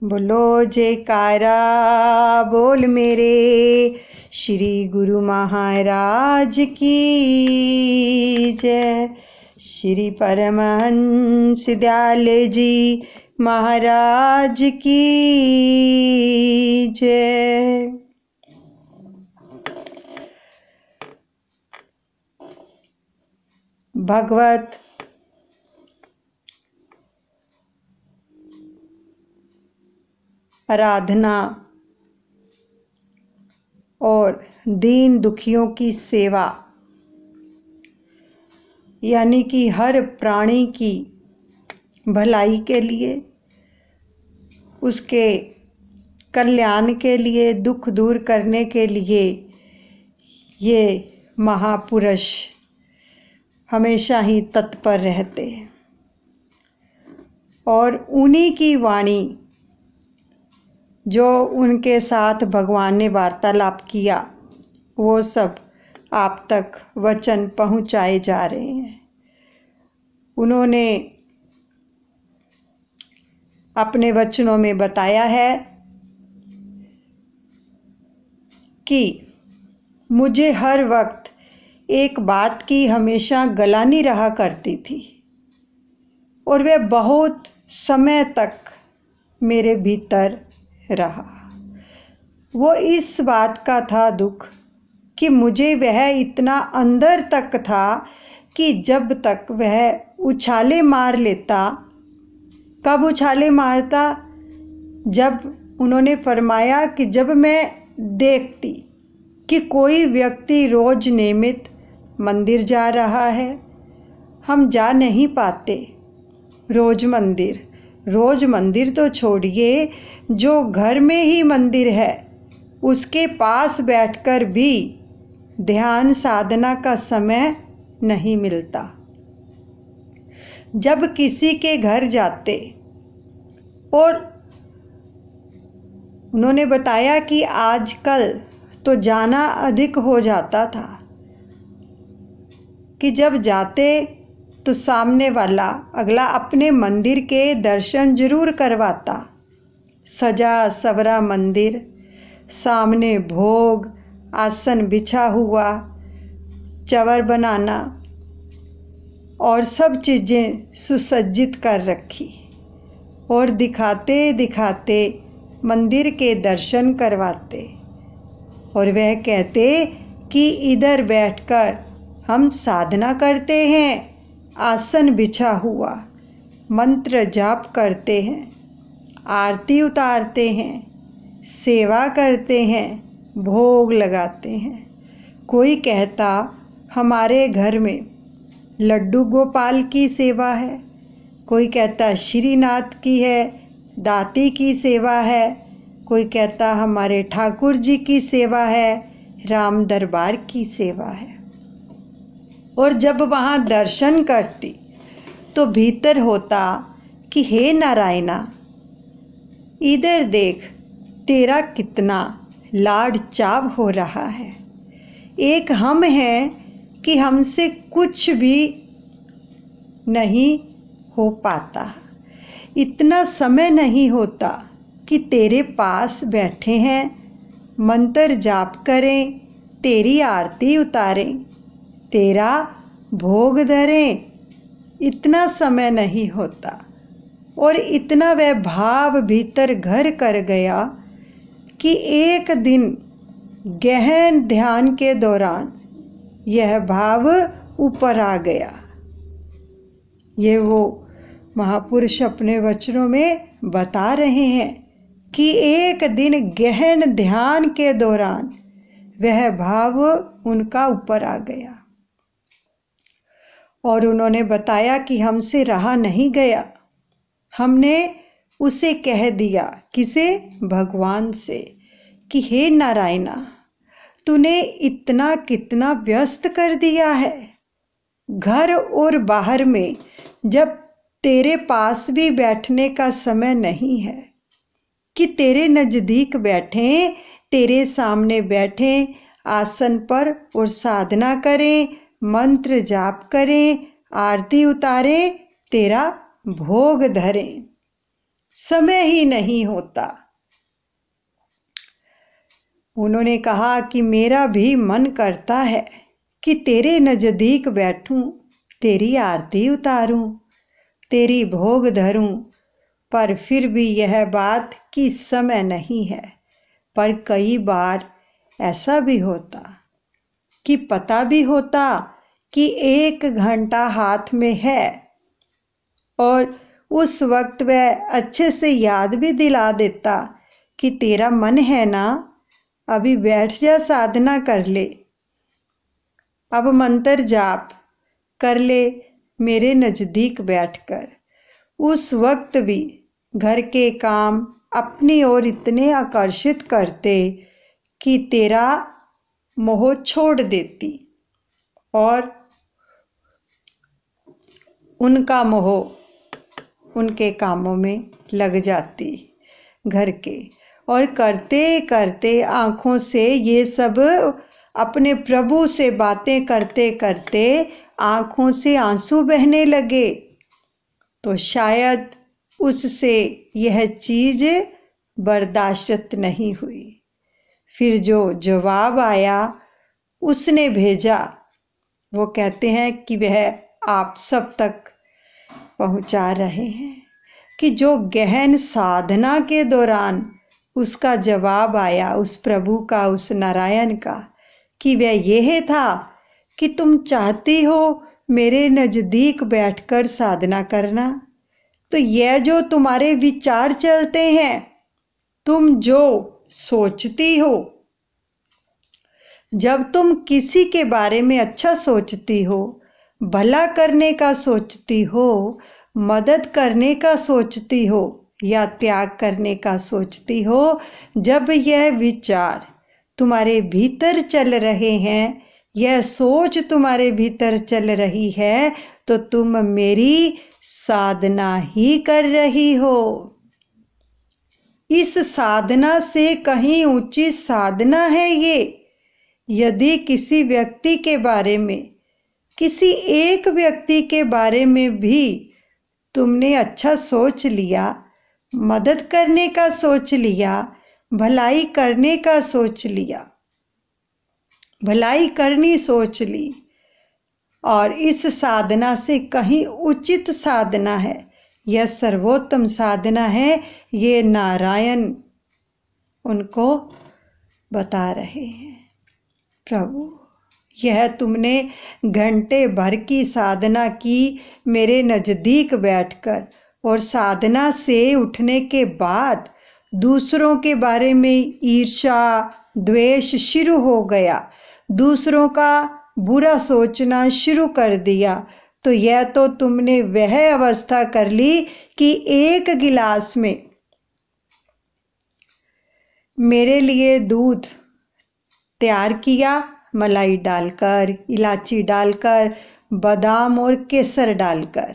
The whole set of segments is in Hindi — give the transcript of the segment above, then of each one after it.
बोलो जयकारा बोल मेरे श्री गुरु महाराज की जय। श्री परमहंस दयाल जी महाराज की जय। भगवत आराधना और दीन दुखियों की सेवा यानी कि हर प्राणी की भलाई के लिए, उसके कल्याण के लिए, दुख दूर करने के लिए ये महापुरुष हमेशा ही तत्पर रहते हैं। और उन्हीं की वाणी जो उनके साथ भगवान ने वार्तालाप किया वो सब आप तक वचन पहुंचाए जा रहे हैं। उन्होंने अपने वचनों में बताया है कि मुझे हर वक्त एक बात की हमेशा गलानी रहा करती थी और वह बहुत समय तक मेरे भीतर रहा। वो इस बात का था दुख कि मुझे वह इतना अंदर तक था कि जब तक वह उछाले मार लेता। कब उछाले मारता? जब उन्होंने फरमाया कि जब मैं देखती कि कोई व्यक्ति रोज नियमित मंदिर जा रहा है। हम जा नहीं पाते रोज मंदिर तो छोड़िए, जो घर में ही मंदिर है उसके पास बैठकर भी ध्यान साधना का समय नहीं मिलता। जब किसी के घर जाते और उन्होंने बताया कि आजकल तो जाना अधिक हो जाता था कि जब जाते तो सामने वाला अगला अपने मंदिर के दर्शन जरूर करवाता। सजा सवरा मंदिर, सामने भोग, आसन बिछा हुआ, चवर बनाना और सब चीज़ें सुसज्जित कर रखी और दिखाते दिखाते मंदिर के दर्शन करवाते। और वह कहते कि इधर बैठकर हम साधना करते हैं, आसन बिछा हुआ, मंत्र जाप करते हैं, आरती उतारते हैं, सेवा करते हैं, भोग लगाते हैं। कोई कहता हमारे घर में लड्डू गोपाल की सेवा है, कोई कहता श्रीनाथ की है, दाती की सेवा है, कोई कहता हमारे ठाकुर जी की सेवा है, राम दरबार की सेवा है। और जब वहाँ दर्शन करती तो भीतर होता कि हे नारायणा, इधर देख तेरा कितना लाड चाव हो रहा है। एक हम हैं कि हमसे कुछ भी नहीं हो पाता, इतना समय नहीं होता कि तेरे पास बैठे हैं, मंत्र जाप करें, तेरी आरती उतारें, तेरा भोग धरें, इतना समय नहीं होता। और इतना वह भाव भीतर घर कर गया कि एक दिन गहन ध्यान के दौरान यह भाव ऊपर आ गया। ये वो महापुरुष अपने वचनों में बता रहे हैं कि एक दिन गहन ध्यान के दौरान वह भाव उनका ऊपर आ गया। और उन्होंने बताया कि हमसे रहा नहीं गया, हमने उसे कह दिया, किसे? भगवान से, कि हे नारायणा, तूने इतना कितना व्यस्त कर दिया है। घर और बाहर में जब तेरे पास भी बैठने का समय नहीं है कि तेरे नज़दीक बैठें, तेरे सामने बैठें, आसन पर और साधना करें, मंत्र जाप करें, आरती उतारें, तेरा भोग धरें। समय ही नहीं होता। उन्होंने कहा कि मेरा भी मन करता है कि तेरे नज़दीक बैठूं, तेरी आरती उतारूं, तेरी भोग धरूं, पर फिर भी यह बात कि समय नहीं है। पर कई बार ऐसा भी होता कि पता भी होता कि 1 घंटा हाथ में है, और उस वक्त वह अच्छे से याद भी दिला देता कि तेरा मन है ना, अभी बैठ जा, साधना कर ले, अब मंत्र जाप कर ले मेरे नज़दीक बैठकर। उस वक्त भी घर के काम अपनी ओर इतने आकर्षित करते कि तेरा मोह छोड़ देती और उनका मोह उनके कामों में लग जाती घर के, और करते करते आँखों से ये सब अपने प्रभु से बातें करते करते आँखों से आंसू बहने लगे। तो शायद उससे यह चीज़ बर्दाश्त नहीं हुई। फिर जो जवाब आया उसने भेजा, वो कहते हैं कि वह आप सब तक पहुंचा रहे हैं कि जो गहन साधना के दौरान उसका जवाब आया, उस प्रभु का, उस नारायण का, कि वह यह था कि तुम चाहती हो मेरे नज़दीक बैठकर साधना करना, तो यह जो तुम्हारे विचार चलते हैं, तुम जो सोचती हो, जब तुम किसी के बारे में अच्छा सोचती हो, भला करने का सोचती हो, मदद करने का सोचती हो या त्याग करने का सोचती हो, जब यह विचार तुम्हारे भीतर चल रहे हैं, यह सोच तुम्हारे भीतर चल रही है, तो तुम मेरी साधना ही कर रही हो। इस साधना से कहीं ऊंची साधना है ये। यदि किसी व्यक्ति के बारे में, किसी एक व्यक्ति के बारे में भी तुमने अच्छा सोच लिया, मदद करने का सोच लिया, भलाई करने का सोच लिया, भलाई करनी सोच ली, और इस साधना से कहीं उचित साधना है, यह सर्वोत्तम साधना है, ये नारायण उनको बता रहे हैं। प्रभु, यह तुमने घंटे भर की साधना की मेरे नज़दीक बैठकर, और साधना से उठने के बाद दूसरों के बारे में ईर्ष्या द्वेष शुरू हो गया, दूसरों का बुरा सोचना शुरू कर दिया, तो यह तो तुमने वह अवस्था कर ली कि 1 गिलास में मेरे लिए दूध तैयार किया, मलाई डालकर, इलायची डालकर, बादाम और केसर डालकर,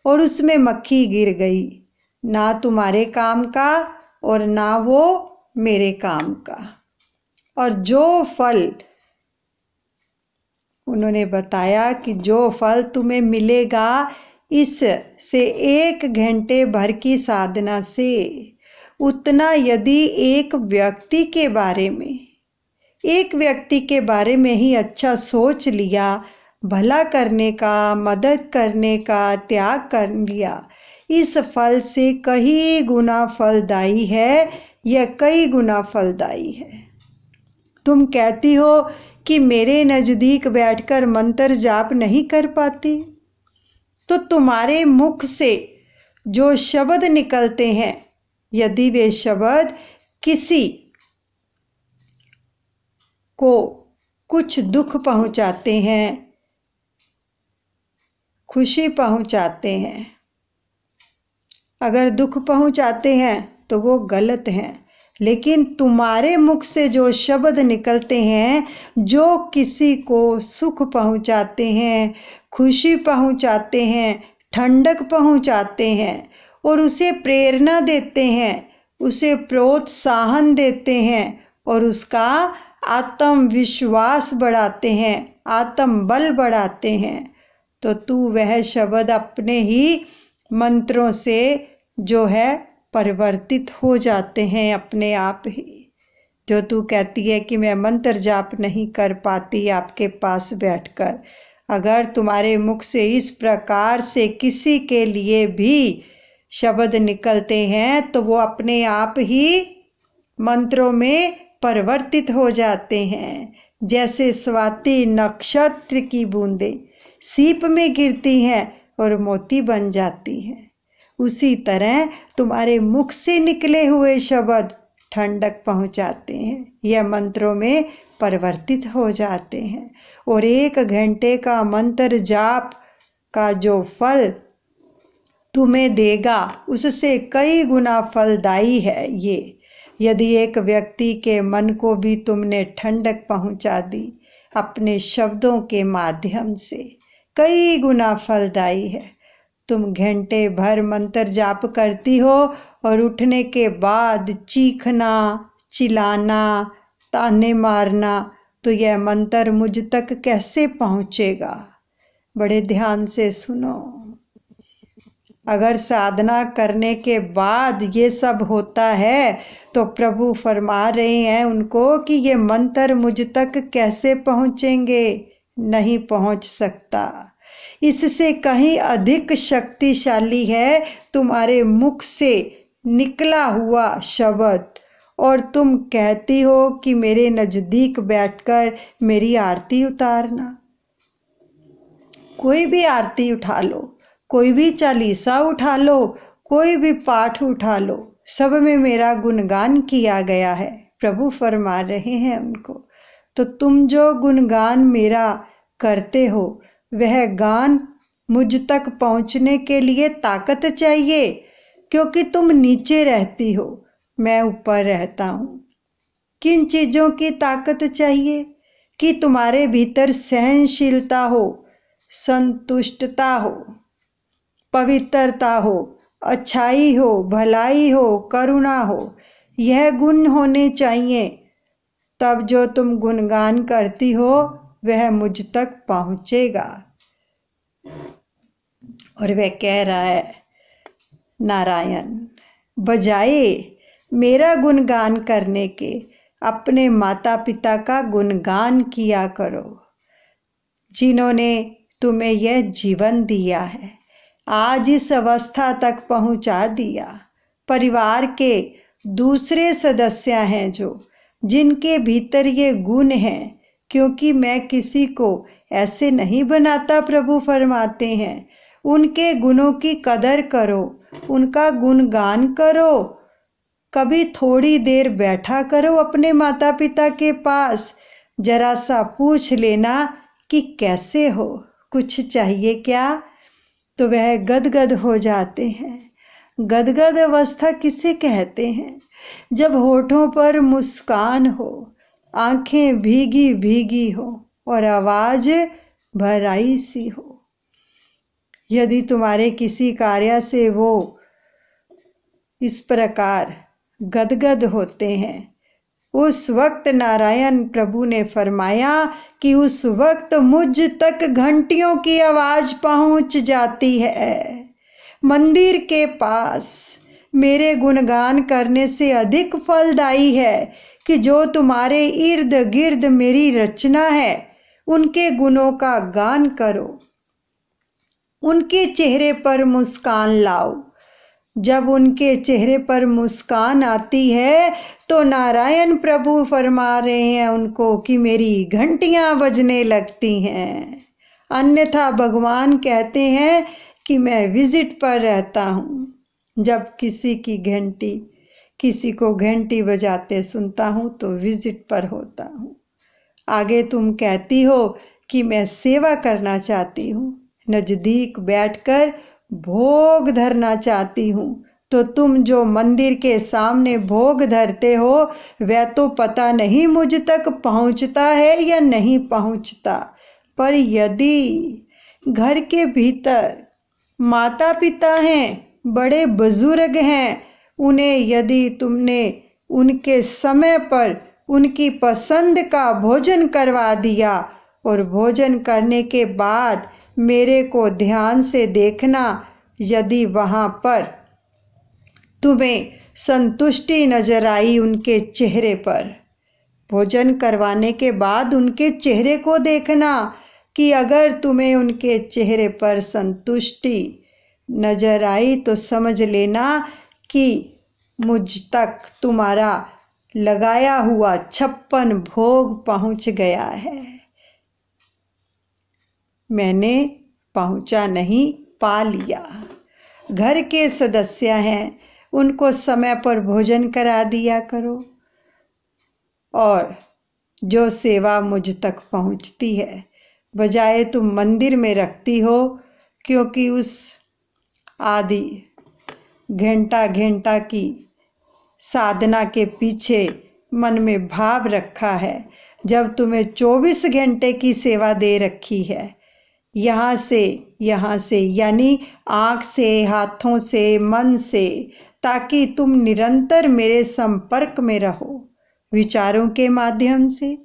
और उसमें मक्खी गिर गई। ना तुम्हारे काम का और ना वो मेरे काम का। और जो फल उन्होंने बताया कि जो फल तुम्हें मिलेगा इस से 1 घंटे भर की साधना से, उतना यदि एक व्यक्ति के बारे में ही अच्छा सोच लिया, भला करने का, मदद करने का, त्याग कर लिया, इस फल से कई गुना फलदायी है, यह कई गुना फलदायी है। तुम कहती हो कि मेरे नज़दीक बैठकर मंत्र जाप नहीं कर पाती, तो तुम्हारे मुख से जो शब्द निकलते हैं, यदि वे शब्द किसी को कुछ दुख पहुंचाते हैं, खुशी पहुंचाते हैं, अगर दुख पहुंचाते हैं तो वो गलत हैं। लेकिन तुम्हारे मुख से जो शब्द निकलते हैं, जो किसी को सुख पहुंचाते हैं, खुशी पहुंचाते हैं, ठंडक पहुंचाते हैं, और उसे प्रेरणा देते हैं, उसे प्रोत्साहन देते हैं, और उसका आत्मविश्वास बढ़ाते हैं, आत्मबल बढ़ाते हैं, तो तू वह शब्द अपने ही मंत्रों से जो है परिवर्तित हो जाते हैं अपने आप ही। जो तू कहती है कि मैं मंत्र जाप नहीं कर पाती आपके पास बैठकर, अगर तुम्हारे मुख से इस प्रकार से किसी के लिए भी शब्द निकलते हैं तो वो अपने आप ही मंत्रों में परिवर्तित हो जाते हैं। जैसे स्वाति नक्षत्र की बूंदें सीप में गिरती हैं और मोती बन जाती हैं, उसी तरह तुम्हारे मुख से निकले हुए शब्द ठंडक पहुंचाते हैं, यह मंत्रों में परिवर्तित हो जाते हैं। और 1 घंटे का मंत्र जाप का जो फल तुम्हें देगा उससे कई गुना फलदायी है ये। यदि एक व्यक्ति के मन को भी तुमने ठंडक पहुंचा दी अपने शब्दों के माध्यम से, कई गुना फलदायी है। तुम घंटे भर मंत्र जाप करती हो और उठने के बाद चीखना, चिल्लाना, ताने मारना, तो यह मंत्र मुझ तक कैसे पहुंचेगा? बड़े ध्यान से सुनो। अगर साधना करने के बाद ये सब होता है तो प्रभु फरमा रहे हैं उनको कि ये मंत्र मुझ तक कैसे पहुंचेंगे? नहीं पहुंच सकता। इससे कहीं अधिक शक्तिशाली है तुम्हारे मुख से निकला हुआ शब्द, और तुम कहती हो कि मेरे नजदीक बैठकर मेरी आरती उतारना। कोई भी आरती उठा लो, कोई भी चालीसा उठा लो, कोई भी पाठ उठा लो, सब में मेरा गुणगान किया गया है, प्रभु फरमा रहे हैं उनको। तो तुम जो गुणगान मेरा करते हो वह गान मुझ तक पहुंचने के लिए ताकत चाहिए, क्योंकि तुम नीचे रहती हो, मैं ऊपर रहता हूँ। किन चीज़ों की ताकत चाहिए? कि तुम्हारे भीतर सहनशीलता हो, संतुष्टता हो, पवित्रता हो, अच्छाई हो, भलाई हो, करुणा हो, यह गुण होने चाहिए। तब जो तुम गुणगान करती हो वह मुझ तक पहुंचेगा। और वह कह रहा है, नारायण, बजाए मेरा गुणगान करने के अपने माता पिता का गुणगान किया करो, जिन्होंने तुम्हें यह जीवन दिया है, आज इस अवस्था तक पहुंचा दिया। परिवार के दूसरे सदस्य हैं जो जिनके भीतर ये गुण हैं, क्योंकि मैं किसी को ऐसे नहीं बनाता, प्रभु फरमाते हैं। उनके गुणों की कदर करो, उनका गुणगान करो। कभी थोड़ी देर बैठा करो अपने माता पिता के पास, जरा सा पूछ लेना कि कैसे हो, कुछ चाहिए क्या? तो वह गदगद हो जाते हैं। गदगद अवस्था किसे कहते हैं? जब होठों पर मुस्कान हो, आंखें भीगी भीगी हो और आवाज भराई सी हो। यदि तुम्हारे किसी कार्य से वो इस प्रकार गदगद होते हैं, उस वक्त नारायण प्रभु ने फरमाया कि उस वक्त मुझ तक घंटियों की आवाज पहुंच जाती है। मंदिर के पास मेरे गुणगान करने से अधिक फलदायी है कि जो तुम्हारे इर्द गिर्द मेरी रचना है उनके गुणों का गान करो, उनके चेहरे पर मुस्कान लाओ। जब उनके चेहरे पर मुस्कान आती है तो नारायण प्रभु फरमा रहे हैं उनको कि मेरी घंटियां बजने लगती हैं। अन्यथा भगवान कहते हैं कि मैं विजिट पर रहता हूँ। जब किसी को घंटी बजाते सुनता हूँ तो विजिट पर होता हूँ। आगे तुम कहती हो कि मैं सेवा करना चाहती हूँ, नजदीक बैठकर भोग धरना चाहती हूँ। तो तुम जो मंदिर के सामने भोग धरते हो वह तो पता नहीं मुझ तक पहुँचता है या नहीं पहुँचता, पर यदि घर के भीतर माता पिता हैं, बड़े बुजुर्ग हैं, उन्हें यदि तुमने उनके समय पर उनकी पसंद का भोजन करवा दिया और भोजन करने के बाद मेरे को ध्यान से देखना, यदि वहाँ पर तुम्हें संतुष्टि नजर आई उनके चेहरे पर। भोजन करवाने के बाद उनके चेहरे को देखना कि अगर तुम्हें उनके चेहरे पर संतुष्टि नजर आई तो समझ लेना कि मुझ तक तुम्हारा लगाया हुआ 56 भोग पहुंच गया है। मैंने पहुंचा नहीं, पा लिया। घर के सदस्य हैं, उनको समय पर भोजन करा दिया करो। और जो सेवा मुझ तक पहुंचती है बजाय तुम मंदिर में रखती हो, क्योंकि उस आदि घंटा की साधना के पीछे मन में भाव रखा है। जब तुम्हें 24 घंटे की सेवा दे रखी है, यहाँ से यानी आँख से, हाथों से, मन से, ताकि तुम निरंतर मेरे संपर्क में रहो, विचारों के माध्यम से,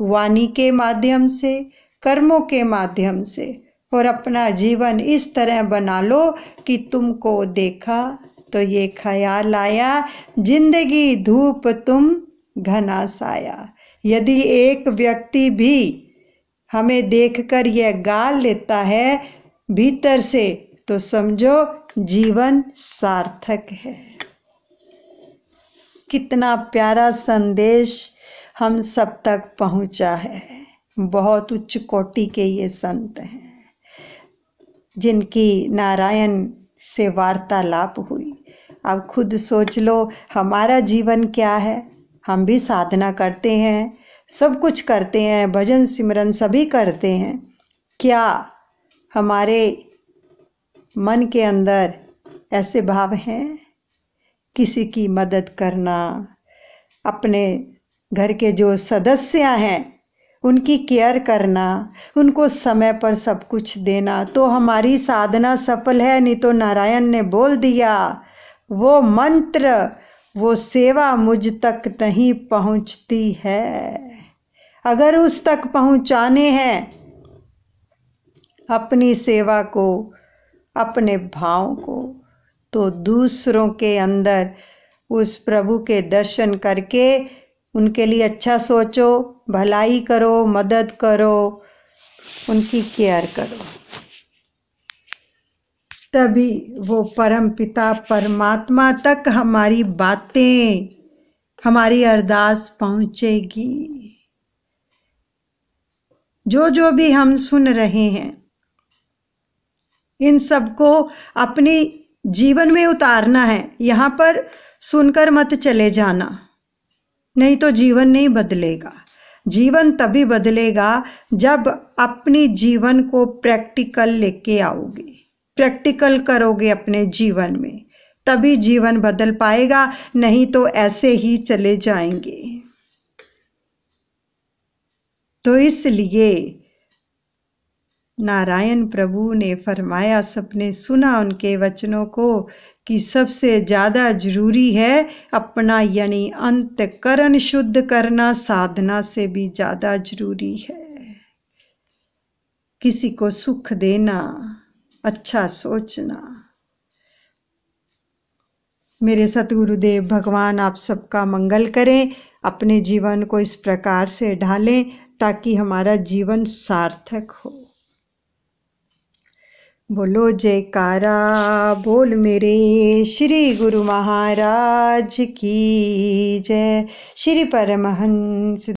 वाणी के माध्यम से, कर्मों के माध्यम से। और अपना जीवन इस तरह बना लो कि तुमको देखा तो ये ख्याल आया, जिंदगी धूप तुम घना साया। यदि एक व्यक्ति भी हमें देखकर यह गा लेता है भीतर से, तो समझो जीवन सार्थक है। कितना प्यारा संदेश हम सब तक पहुंचा है। बहुत उच्च कोटि के ये संत हैं जिनकी नारायण से वार्तालाप हुई। अब खुद सोच लो हमारा जीवन क्या है। हम भी साधना करते हैं, सब कुछ करते हैं, भजन सिमरन सभी करते हैं। क्या हमारे मन के अंदर ऐसे भाव हैं? किसी की मदद करना, अपने घर के जो सदस्य हैं उनकी केयर करना, उनको समय पर सब कुछ देना, तो हमारी साधना सफल है। नहीं तो नारायण ने बोल दिया, वो मंत्र, वो सेवा मुझ तक नहीं पहुंचती है। अगर उस तक पहुंचाने हैं अपनी सेवा को, अपने भाव को, तो दूसरों के अंदर उस प्रभु के दर्शन करके उनके लिए अच्छा सोचो, भलाई करो, मदद करो, उनकी केयर करो, तभी वो परम पिता परमात्मा तक हमारी बातें, हमारी अरदास पहुंचेगी। जो भी हम सुन रहे हैं, इन सबको अपनी जीवन में उतारना है। यहाँ पर सुनकर मत चले जाना, नहीं तो जीवन नहीं बदलेगा। जीवन तभी बदलेगा जब अपनी जीवन को प्रैक्टिकल लेके आओगे, प्रैक्टिकल करोगे अपने जीवन में, तभी जीवन बदल पाएगा, नहीं तो ऐसे ही चले जाएंगे। तो इसलिए नारायण प्रभु ने फरमाया, सबने सुना उनके वचनों को, कि सबसे ज़्यादा जरूरी है अपना यानी अंतःकरण शुद्ध करना, साधना से भी ज़्यादा जरूरी है। किसी को सुख देना, अच्छा सोचना। मेरे सतगुरुदेव भगवान आप सबका मंगल करें, अपने जीवन को इस प्रकार से ढालें ताकि हमारा जीवन सार्थक हो। बोलो जयकारा बोल मेरे श्री गुरु महाराज की जय। श्री परमहंस